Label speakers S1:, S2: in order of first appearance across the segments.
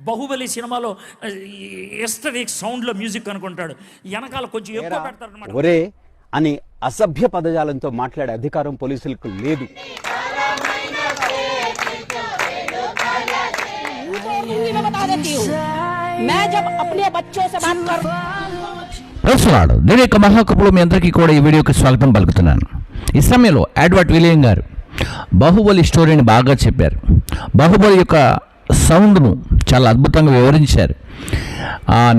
S1: బాహుబలి సినిమాలో ఎస్టరిక్ సౌండ్లో మ్యూజిక్ అనుకుంటాడు, వెనకాల కొంచెం ఎక్కువ పెడతారనమాట.
S2: ఒరే అని అసభ్య పదజాలంతో మాట్లాడే అధికారం పోలీసులకు లేదు.
S3: నేను యొక్క మహాకపులు మీ అందరికీ కూడా ఈ వీడియోకి స్వాగతం పలుకుతున్నాను. ఈ సమయంలో అడ్వర్ట్ విలియం గారు బాహుబలి స్టోరీని బాగా చెప్పారు. బాహుబలి యొక్క సౌండ్ను చాలా అద్భుతంగా వివరించారు.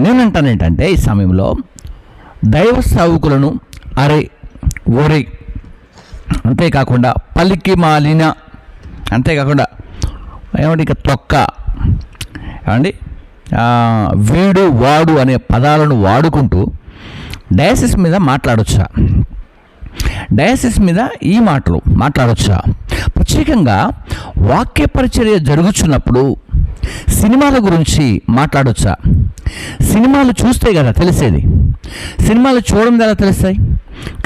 S3: నేనంటానేంటంటే ఈ సమయంలో దైవ సేవకులను అరే ఒరే, అంతేకాకుండా పలికి మాలిన, అంతేకాకుండా ఏమంటే ఇక తొక్క, ఏమండి వీడు వాడు అనే పదాలను వాడుకుంటూ డయాసిస్ మీద మాట్లాడొచ్చా? డయాసిస్ మీద ఈ మాటలు మాట్లాడొచ్చా? ప్రత్యేకంగా వాక్య పరిచర్య జరుగుతున్నప్పుడు సినిమాల గురించి మాట్లాడొచ్చా? సినిమాలు చూస్తే కదా తెలిసేది, సినిమాలు చూడడం ఎలా తెలుస్తాయి?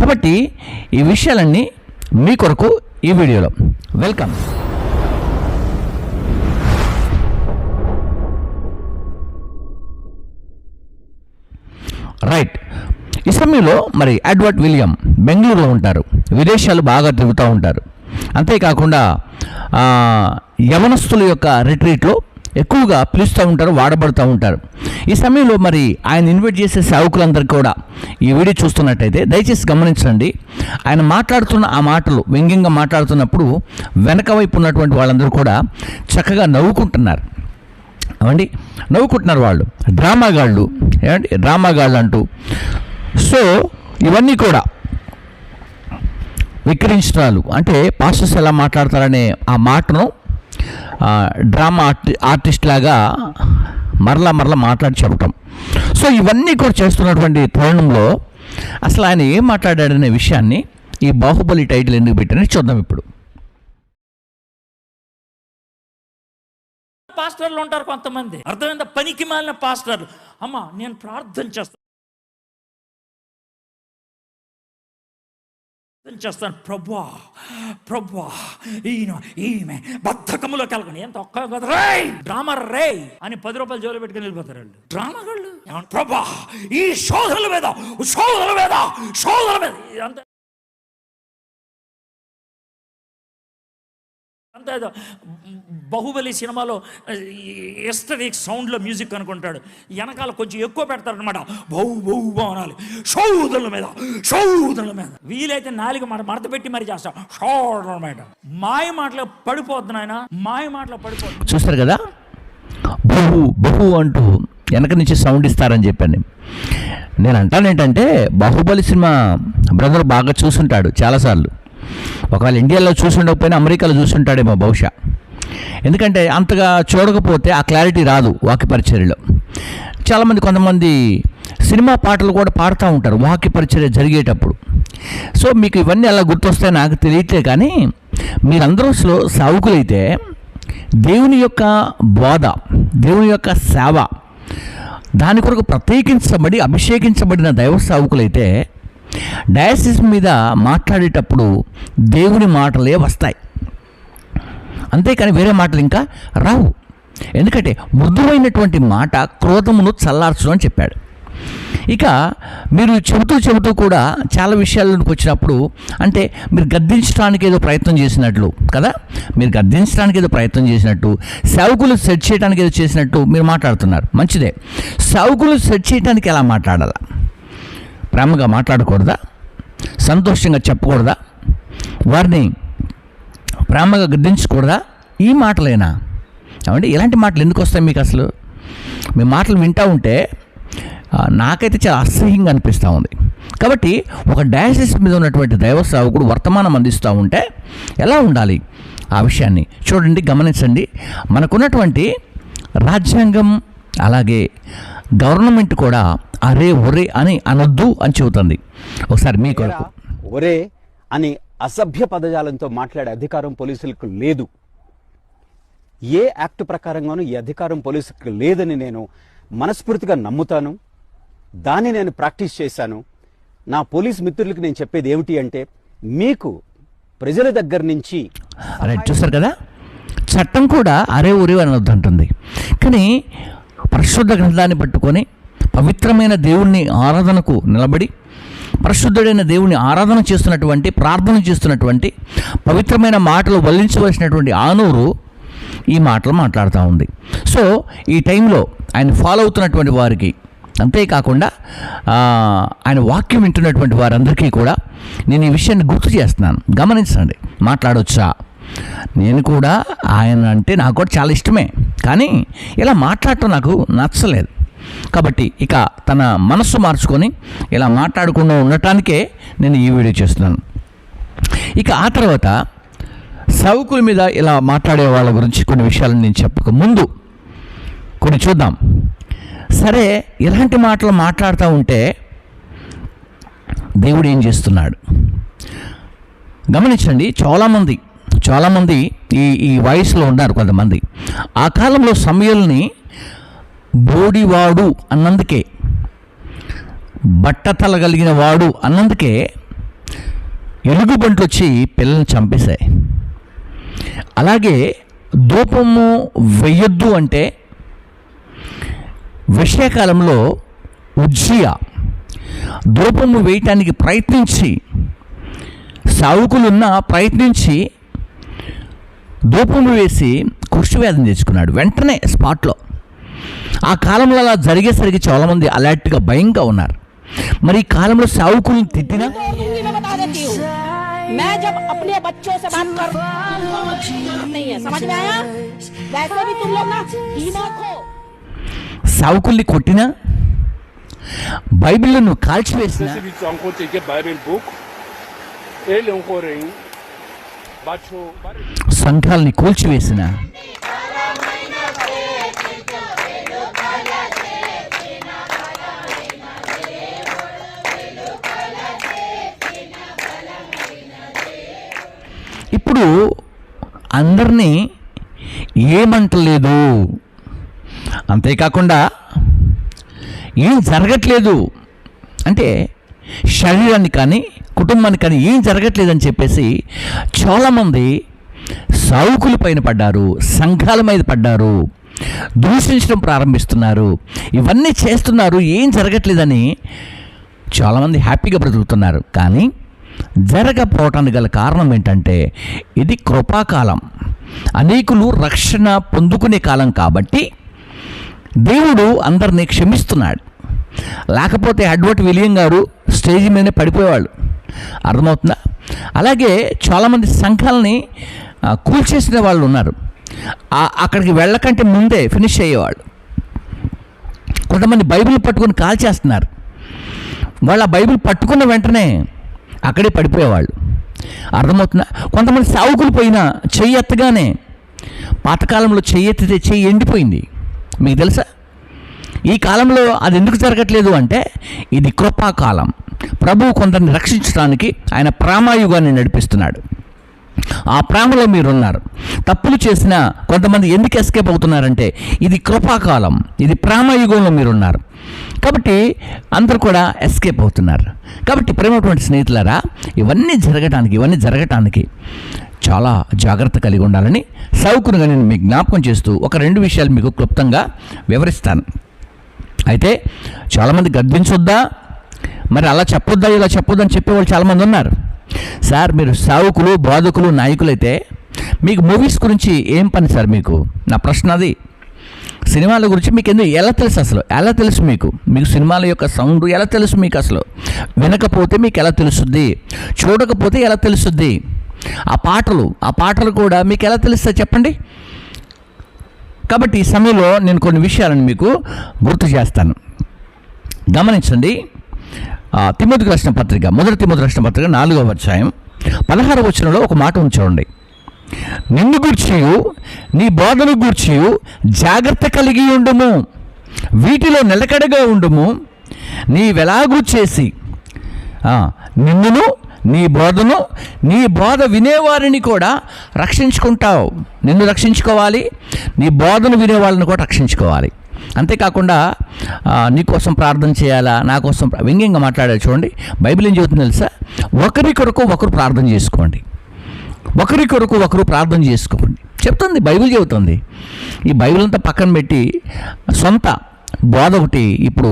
S3: కాబట్టి ఈ విషయాలన్నీ మీ కొరకు ఈ వీడియోలో. వెల్కమ్. రైట్. ఈ సమయంలో మరి అడ్వర్ట్ విలియం బెంగళూరులో ఉంటారు, విదేశాలు బాగా తిరుగుతూ ఉంటారు. అంతేకాకుండా యవనస్తుల యొక్క రిట్రీట్లో ఎక్కువగా పిలుస్తూ ఉంటారు, వాడబడుతూ ఉంటారు. ఈ సమయంలో మరి ఆయన ఇన్వైట్ చేసే సేవకులందరికీ కూడా ఈ వీడియో చూస్తున్నట్టయితే దయచేసి గమనించండి. ఆయన మాట్లాడుతున్న ఆ మాటలు వ్యంగ్యంగా మాట్లాడుతున్నప్పుడు వెనక వైపు ఉన్నటువంటి వాళ్ళందరూ కూడా చక్కగా నవ్వుకుంటున్నారు. అవండి నవ్వుకుంటున్నారు వాళ్ళు, డ్రామాగాళ్ళు, ఏమండి డ్రామాగాళ్ళు అంటూ. సో ఇవన్నీ కూడా విక్రించడాలు, అంటే పాస్టర్స్ ఎలా మాట్లాడతారనే ఆ మాటను డ్రామా ఆర్టిస్ట్ లాగా మరలా మాట్లాడి చెప్పటం. సో ఇవన్నీ కూడా చేస్తున్నటువంటి తరుణంలో అసలు ఆయన ఏం మాట్లాడాడనే విషయాన్ని ఈ బాహుబలి టైటిల్ ఎందుకు పెట్టారని చూద్దాం ఇప్పుడు.
S1: పాస్టర్లు ఉంటారు కొంతమంది, అర్థమైందా? పనికి మాలిన పాస్టర్లు. అమ్మా నేను ప్రార్థన చేస్తాను, ప్రభువా ఈమె బద్ధకములోకి వెళ్ళకండి, ఎంత ఒక్క కదా రే డ్రామా రే అని 10 రూపాయలు జోలు పెట్టుకుని వెళ్ళిపోతారు వాళ్ళు. డ్రామాగాళ్ళు. ప్రభువా ఈ శోధనల మీద అంత అంతే. బాహుబలి సినిమాలో ఎస్టరిక్ సౌండ్లో మ్యూజిక్ అనుకుంటాడు, వెనకాల కొంచెం ఎక్కువ పెడతారనమాట. బహు అనాలి, శోధనల మీద వీలైతే 4 మడత పెట్టి మరి చేస్తాం. శోధనల మీద మాయ మాటలో పడిపోద్దు నాయన, మాయ మాటలో పడిపోద్దు.
S3: చూస్తారు కదా, బహు అంటూ వెనక నుంచి సౌండ్ ఇస్తారని చెప్పాను. నేను అంటానేంటంటే బాహుబలి సినిమా బ్రదర్ బాగా చూసుంటాడు చాలాసార్లు. ఒకవేళ ఇండియాలో చూసుండకపోయినా అమెరికాలో చూసుంటాడేమో బహుశా. ఎందుకంటే అంతగా చూడకపోతే ఆ క్లారిటీ రాదు వాక్య పరిచర్యలో. చాలామంది కొంతమంది సినిమా పాటలు కూడా పాడుతూ ఉంటారు వాక్య పరిచర్య జరిగేటప్పుడు. సో మీకు ఇవన్నీ అలా గుర్తొస్తాయి నాకు తెలియట్లే, కానీ మీరందరూ సేవకులైతే దేవుని యొక్క బోధ, దేవుని యొక్క సేవ, దాని కొరకు ప్రత్యేకించబడి అభిషేకించబడిన దైవ సేవకులైతే డయాసిస్ మీద మాట్లాడేటప్పుడు దేవుని మాటలే వస్తాయి, అంతేకాని వేరే మాటలు ఇంకా రావు. ఎందుకంటే మృదువైనటువంటి మాట క్రోధమును చల్లార్చును అని చెప్పాడు. ఇక మీరు చెబుతూ కూడా చాలా విషయాల్లోకి వచ్చినప్పుడు, అంటే మీరు గద్దించడానికి ఏదో ప్రయత్నం చేసినట్లు కదా, మీరు గద్దించడానికి ఏదో ప్రయత్నం చేసినట్టు, సేవకులు సెట్ చేయడానికి ఏదో చేసినట్టు మీరు మాట్లాడుతున్నారు. మంచిదే. సేవకులు సెట్ చేయడానికి ఎలా మాట్లాడాలా? ప్రేమగా మాట్లాడకూడదా? సంతోషంగా చెప్పకూడదా? వారిని ప్రేమగా గద్దించకూడదా? ఈ మాటలేనా? ఏమంటే ఇలాంటి మాటలు ఎందుకు వస్తాయి మీకు? అసలు మీ మాటలు వింటూ ఉంటే నాకైతే చాలా అసహ్యంగా అనిపిస్తూ ఉంది. కాబట్టి ఒక డయాసిస్ మీద ఉన్నటువంటి దైవ సేవకుడు వర్తమానం అందిస్తూ ఉంటే ఎలా ఉండాలి ఆ విషయాన్ని చూడండి, గమనించండి. మనకున్నటువంటి రాజ్యాంగం అలాగే గవర్నమెంట్ కూడా అరే ఒరే అని అనొద్దు అని చెబుతుంది. ఒకసారి మీ కొరకు
S2: ఒరే అని అసభ్య పదజాలంతో మాట్లాడే అధికారం పోలీసులకు లేదు. ఏ యాక్ట్ ప్రకారంగానూ ఈ అధికారం పోలీసులకు లేదని నేను మనస్ఫూర్తిగా నమ్ముతాను. దాన్ని నేను ప్రాక్టీస్ చేశాను. నా పోలీస్ మిత్రులకు నేను చెప్పేది ఏమిటి అంటే, మీకు ప్రజల దగ్గర నుంచి
S3: చూస్తారు కదా, చట్టం కూడా అరే ఊరే అనొద్దంటుంది. కానీ పరిశుద్ధ గ్రంథాన్ని పట్టుకొని పవిత్రమైన దేవుణ్ణి ఆరాధనకు నిలబడి పరిశుద్ధుడైన దేవుని ఆరాధన చేస్తున్నటువంటి, ప్రార్థన చేస్తున్నటువంటి, పవిత్రమైన మాటలు వల్లించవలసినటువంటి ఆనూరు ఈ మాటలు మాట్లాడుతూ ఉంది. సో ఈ టైంలో ఆయన ఫాలో అవుతున్నటువంటి వారికి, అంతేకాకుండా ఆయన వాక్యం వింటున్నటువంటి వారందరికీ కూడా నేను ఈ విషయాన్ని గుర్తు చేస్తున్నాను. గమనించండి, మాట్లాడొచ్చా? నేను కూడా ఆయన అంటే నాకు కూడా చాలా ఇష్టమే, కానీ ఇలా మాట్లాడటం నాకు నచ్చలేదు. కాబట్టి ఇక తన మనస్సు మార్చుకొని ఇలా మాట్లాడకుండా ఉండటానికే నేను ఈ వీడియో చేస్తున్నాను. ఇక ఆ తర్వాత సౌకుల మీద ఇలా మాట్లాడే వాళ్ళ గురించి కొన్ని విషయాలను నేను చెప్పక ముందు కొన్ని చూద్దాం. సరే, ఇలాంటి మాటలు మాట్లాడుతూ ఉంటే దేవుడు ఏం చేస్తున్నాడు గమనించండి. చాలామంది ఈ వయసులో ఉన్నారు కొంతమంది. ఆ కాలంలో సమూయేలుని బోడివాడు అన్నందుకే, బట్టతల కలిగిన వాడు అన్నందుకే ఎలుగుబంట్లు వచ్చి పిల్లల్ని చంపేశాయి. అలాగే ధూపము వెయ్యొద్దు అంటే వర్షాకాలంలో ఉజ్జియా ధూపము వేయటానికి ప్రయత్నించి ధూపము వేసి కుష్ఠవ్యాధిని తెచ్చుకున్నాడు వెంటనే స్పాట్లో. ఆ కాలంలో అలా జరిగేసరికి చాలామంది అలర్ట్గా భయంగా ఉన్నారు. మరి ఈ కాలంలో సావుకులను తిట్టినా
S4: मैं जब अपने बच्चों से बात कर नहीं है, समझ में आया? वैसे भी तुम लोग ना दिमाग हो.
S3: సావుకుల్ని కొట్టినా, బైబిల్లో నువ్వు కాల్చివేసిన, సంఘాలని కూల్చివేసిన, ఇప్పుడు అందరినీ ఏమంటలేదు, అంతేకాకుండా ఏం జరగట్లేదు అంటే శరీరాన్ని కానీ కుటుంబానికి కానీ ఏం జరగట్లేదని చెప్పేసి చాలామంది సావుకుల పైన పడ్డారు, సంఘాల మీద పడ్డారు, దూషించడం ప్రారంభిస్తున్నారు, ఇవన్నీ చేస్తున్నారు. ఏం జరగట్లేదని చాలామంది హ్యాపీగా బ్రతుకుతున్నారు. కానీ జరగకపోవటానికి గల కారణం ఏంటంటే ఇది కృపాకాలం, అనేకులు రక్షణ పొందుకునే కాలం కాబట్టి దేవుడు అందరినీ క్షమిస్తున్నాడు. లేకపోతే అడ్వకేట్ విలియం గారు స్టేజ్ మీదనే పడిపోయేవాళ్ళు. అర్థమవుతుందా? అలాగే చాలామంది సంఘాలని కూల్చేసిన వాళ్ళు ఉన్నారు. అక్కడికి వెళ్ళకంటే ముందే ఫినిష్ అయ్యేవాళ్ళు. కొంతమంది బైబిల్ పట్టుకొని కాల్చేస్తున్నారు. వాళ్ళు ఆ బైబిల్ పట్టుకున్న వెంటనే అక్కడే పడిపోయేవాళ్ళు. అర్థమవుతుందా? కొంతమంది సావుకులు పోయినా చెయ్యి ఎత్తగానే, పాతకాలంలో చెయ్యి ఎత్తితే చెయ్యి ఎండిపోయింది. మీకు తెలుసా? ఈ కాలంలో అది ఎందుకు జరగట్లేదు అంటే ఇది కృపాకాలం. ప్రభువు కొందరిని రక్షించడానికి ఆయన ప్రేమాయుగాన్ని నడిపిస్తున్నాడు. ఆ ప్రేమలో మీరున్నారు. తప్పులు చేసిన కొంతమంది ఎందుకు ఎస్కేప్ అవుతున్నారంటే ఇది కృపాకాలం, ఇది ప్రేమయుగంలో మీరున్నారు కాబట్టి అందరూ కూడా ఎస్కేప్ అవుతున్నారు. కాబట్టి ప్రేమటువంటి స్నేహితులారా, ఇవన్నీ జరగటానికి చాలా జాగ్రత్త కలిగి ఉండాలని సౌకునుగా నేను మీకు జ్ఞాపకం చేస్తూ ఒక 2 విషయాలు మీకు క్లుప్తంగా వివరిస్తాను. అయితే చాలామంది గద్దించొద్దా, మరి అలా చెప్పొద్దా, ఇలా చెప్పొద్దని చెప్పేవాళ్ళు చాలామంది ఉన్నారు. సార్, మీరు సావుకులు, బోధకులు, నాయకులైతే మీకు మూవీస్ గురించి ఏం పని సార్? మీకు నా ప్రశ్న అది. సినిమాల గురించి మీకు ఎలా తెలుసు? అసలు ఎలా తెలుసు మీకు సినిమాల యొక్క సౌండ్ ఎలా తెలుసు మీకు? అసలు వినకపోతే మీకు ఎలా తెలుస్తుంది? చూడకపోతే ఎలా తెలుస్తుంది? ఆ పాటలు కూడా మీకు ఎలా తెలుస్తాయి చెప్పండి? కాబట్టి ఈ సమయంలో నేను కొన్ని విషయాలను మీకు గుర్తు చేస్తాను. గమనించండి. తిమోతికి రాసిన పత్రిక, 1 తిమోతి రాసిన పత్రిక 4వ అధ్యాయం 16వ వచనంలో ఒక మాట ఉంచండి. నిన్ను గూర్చియు నీ బోధను గూర్చియు జాగ్రత్త కలిగి ఉండుము, వీటిలో నిలకడగా ఉండుము, నీవెలాగూ చేసి నిన్నును నీ బోధను, నీ బోధ వినేవారిని కూడా రక్షించుకుంటావు. నిన్ను రక్షించుకోవాలి, నీ బోధను వినేవాళ్ళని కూడా రక్షించుకోవాలి. అంతేకాకుండా నీకోసం ప్రార్థన చేయాలా, నా కోసం వ్యంగ్యంగా మాట్లాడాలి. చూడండి, బైబిల్ ఏం చెబుతుంది తెలుసా? ఒకరి కొరకు ఒకరు ప్రార్థన చేసుకోండి. చెప్తుంది, బైబిల్ చెబుతుంది. ఈ బైబిల్ అంతా పక్కన పెట్టి సొంత బోధ ఒకటి ఇప్పుడు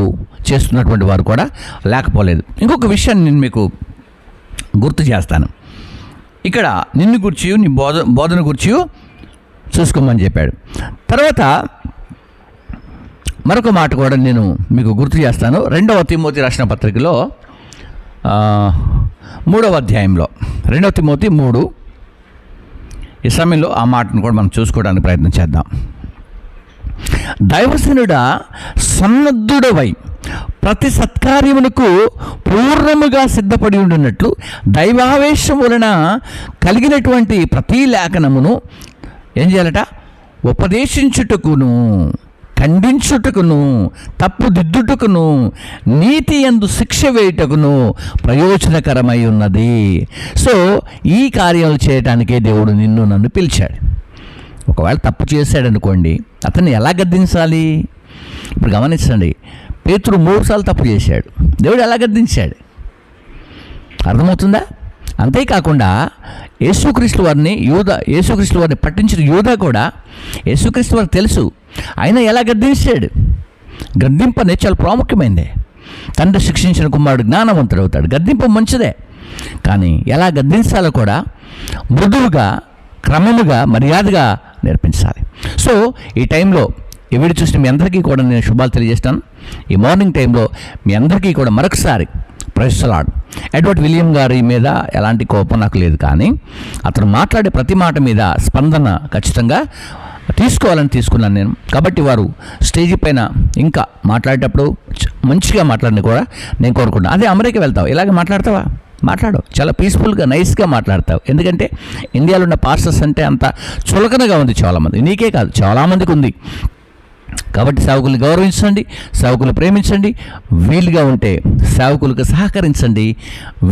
S3: చేస్తున్నటువంటి వారు కూడా లేకపోలేదు. ఇంకొక విషయాన్ని నేను మీకు గుర్తు చేస్తాను. ఇక్కడ నిన్ను గురించి, నీ బోధన గురించి చూసుకోమని చెప్పాడు. తర్వాత మరొక మాట కూడా నేను మీకు గుర్తు చేస్తాను. 2వ తిమోతి రాసిన పత్రికలో 3వ అధ్యాయంలో 2వ తిమోతి 3, ఈ సమయంలో ఆ మాటను కూడా మనం చూసుకోవడానికి ప్రయత్నం చేద్దాం. దైవజనుడా సన్నద్ధుడవై ప్రతి సత్కార్యమునకు పూర్ణముగా సిద్ధపడి ఉండినట్లు దైవావేశం వలన కలిగినటువంటి ప్రతి లేఖనమును ఏం చేయాలట? ఉపదేశించుటకును, ఖండించుటకును, తప్పుదిద్దుటకును, నీతి యందు శిక్ష వేయుటకును ప్రయోజనకరమై ఉన్నది. సో ఈ కార్యాలు చేయడానికే దేవుడు నిన్ను నన్ను పిలిచాడు. ఒకవేళ తప్పు చేశాడనుకోండి, అతన్ని ఎలా గద్దించాలి? ఇప్పుడు గమనించండి, పేతురు 3 సార్లు తప్పు చేశాడు, దేవుడు ఎలా గద్దించాడు? అర్థమవుతుందా? అంతేకాకుండా యేసుక్రీస్తు వారిని పట్టించిన యూదా కూడా యేసుక్రీస్తు వారికి తెలుసు, ఆయన ఎలా గద్దించాడు. గద్దింపు అనేది చాలా ప్రాముఖ్యమైనదే. తండ్రి శిక్షించిన కుమారుడు జ్ఞానవంతుడు అవుతాడు. గద్దింపు మంచిదే, కానీ ఎలా గద్దించాలో కూడా మృదువుగా, క్రమముగా, మర్యాదగా నేర్పించాలి. సో ఈ టైంలో ఈ వీడియో చూసిన మీ అందరికీ కూడా నేను శుభాలు తెలియజేస్తాను. ఈ మార్నింగ్ టైంలో మీ అందరికీ కూడా మరొకసారి praise the Lord. Edward William గారి మీద ఎలాంటి కోపం నాకు లేదు, కానీ అతను మాట్లాడే ప్రతి మాట మీద స్పందన ఖచ్చితంగా తీసుకోవాలని తీసుకున్నాను నేను. కాబట్టి వారు స్టేజీ పైన ఇంకా మాట్లాడేటప్పుడు మంచిగా మాట్లాడిన కూడా నేను కోరుకుంటాను. అదే అమెరికా వెళ్తావు, ఇలాగ మాట్లాడతావా? మాట్లాడు, చాలా పీస్ఫుల్గా, నైస్గా మాట్లాడతావు. ఎందుకంటే ఇండియాలో ఉన్న పాస్టర్స్ అంటే అంత చులకనగా ఉంది చాలామంది, నీకే కాదు చాలామందికి ఉంది. కాబట్టి సేవకుల్ని గౌరవించండి, సేవకులు ప్రేమించండి, వీలుగా ఉంటే సేవకులకు సహకరించండి,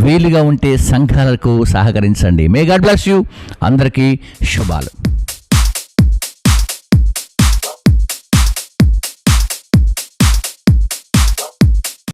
S3: వీలుగా ఉంటే సంఘాలకు సహకరించండి. May God bless you. అందరికీ శుభాలు.